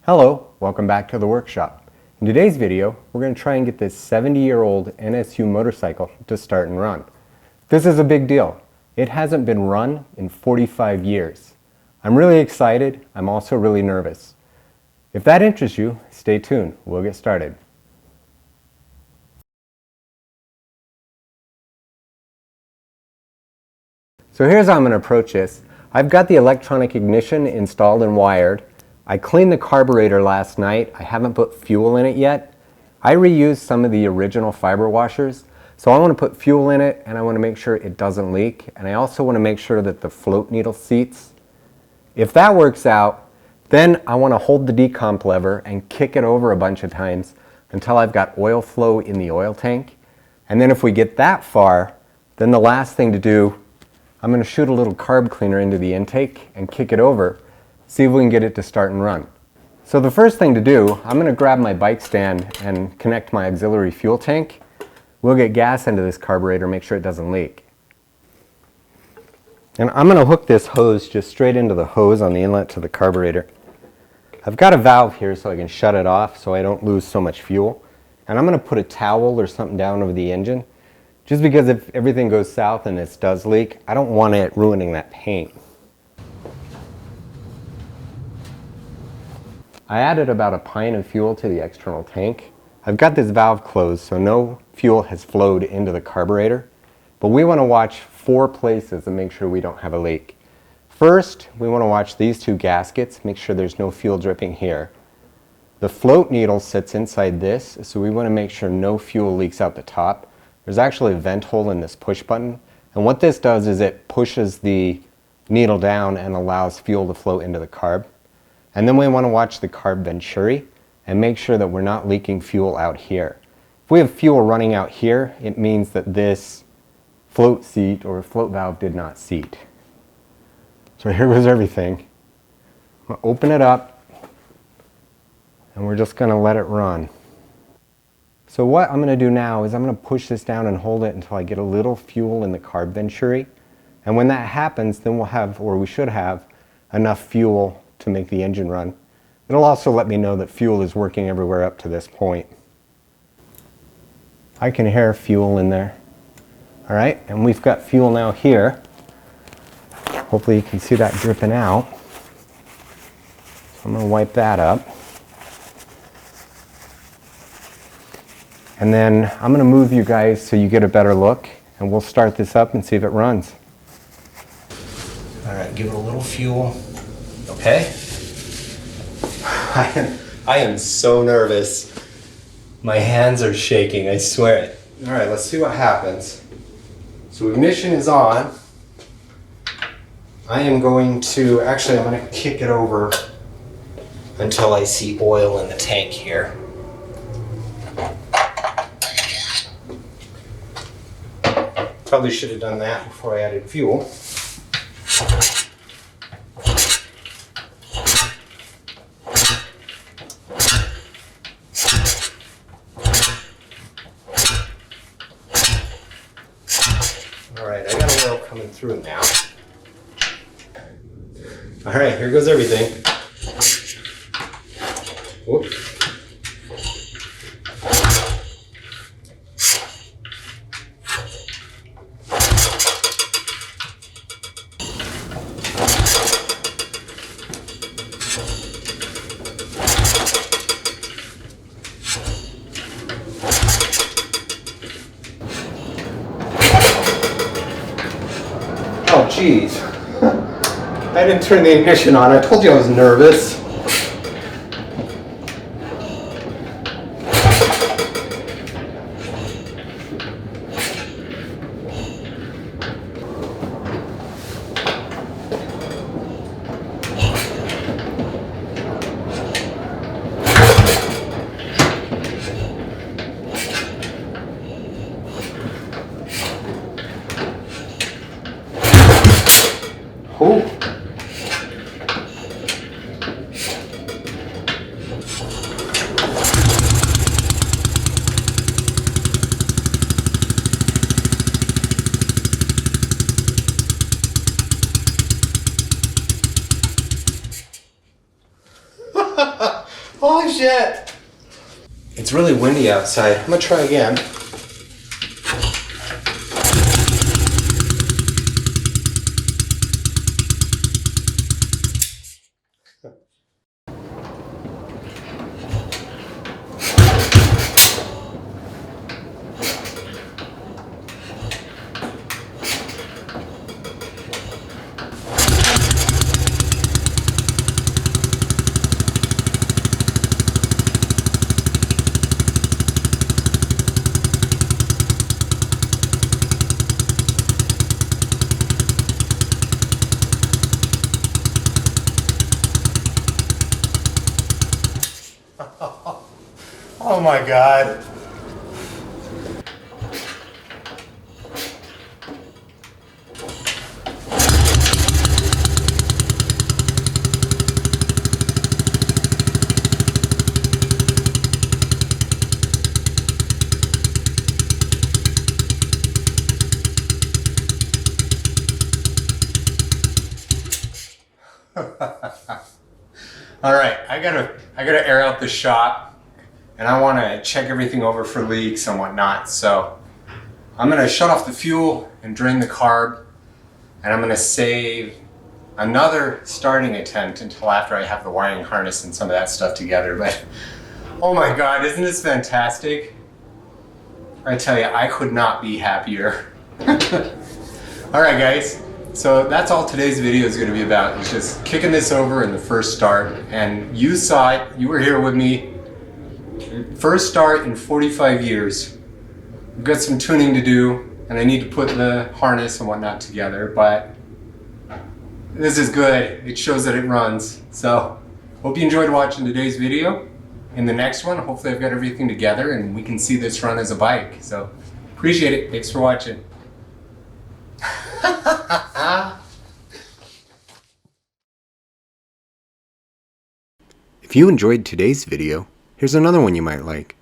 Hello, welcome back to the workshop. In today's video, we're going to try and get this 70-year-old NSU motorcycle to start and run. This is a big deal. It hasn't been run in 45 years. I'm really excited. I'm also really nervous. If that interests you, stay tuned. We'll get started. So here's how I'm going to approach this. I've got the electronic ignition installed and wired. I cleaned the carburetor last night. I haven't put fuel in it yet. I reused some of the original fiber washers. So I want to put fuel in it and I want to make sure it doesn't leak. And I also want to make sure that the float needle seats. If that works out, then I want to hold the decomp lever and kick it over a bunch of times until I've got oil flow in the oil tank. And then if we get that far, then the last thing to do, I'm going to shoot a little carb cleaner into the intake and kick it over. See if we can get it to start and run. So the first thing to do, I'm going to grab my bike stand and connect my auxiliary fuel tank. We'll get gas into this carburetor, make sure it doesn't leak. And I'm going to hook this hose just straight into the hose on the inlet to the carburetor. I've got a valve here so I can shut it off so I don't lose so much fuel. And I'm going to put a towel or something down over the engine, just because if everything goes south and this does leak, I don't want it ruining that paint. I added about a pint of fuel to the external tank. I've got this valve closed so no fuel has flowed into the carburetor, but we want to watch 4 places and make sure we don't have a leak. First, we want to watch these 2 gaskets, make sure there's no fuel dripping here. The float needle sits inside this, so we want to make sure no fuel leaks out the top. There's actually a vent hole in this push button, and what this does is it pushes the needle down and allows fuel to flow into the carb. And then we want to watch the carb venturi and make sure that we're not leaking fuel out here. If we have fuel running out here, it means that this float seat or float valve did not seat. So here goes everything. I'm going to open it up and we're just going to let it run. So what I'm going to do now is I'm going to push this down and hold it until I get a little fuel in the carb venturi. And when that happens, then we'll have, or we should have, enough fuel to make the engine run. It'll also let me know that fuel is working everywhere up to this point. I can hear fuel in there. All right, and we've got fuel now here. Hopefully you can see that dripping out. So I'm going to wipe that up. And then I'm going to move you guys so you get a better look, and we'll start this up and see if it runs. All right, give it a little fuel. Okay. I am so nervous. My hands are shaking, I swear it. All right, let's see what happens. So ignition is on. I'm going to kick it over until I see oil in the tank here. Probably should have done that before I added fuel. Alright, I got oil coming through now. Alright, here goes everything. Whoop. Oh, jeez. I didn't turn the ignition on. I told you I was nervous. Oh. Holy shit! It's really windy outside. I'm gonna try again. Oh my God. All right, I gotta air out the shop. And I want to check everything over for leaks and whatnot. So I'm going to shut off the fuel and drain the carb, and I'm going to save another starting attempt until after I have the wiring harness and some of that stuff together. But oh my God, isn't this fantastic? I tell you, I could not be happier. All right, guys. So that's all today's video is going to be about. It's just kicking this over in the first start. And you saw it. You were here with me. First start in 45 years. We've got some tuning to do, and I need to put the harness and whatnot together, but this is good. It shows that it runs. So, hope you enjoyed watching today's video. In the next one, hopefully I've got everything together and we can see this run as a bike. So, appreciate it. Thanks for watching. If you enjoyed today's video, here's another one you might like.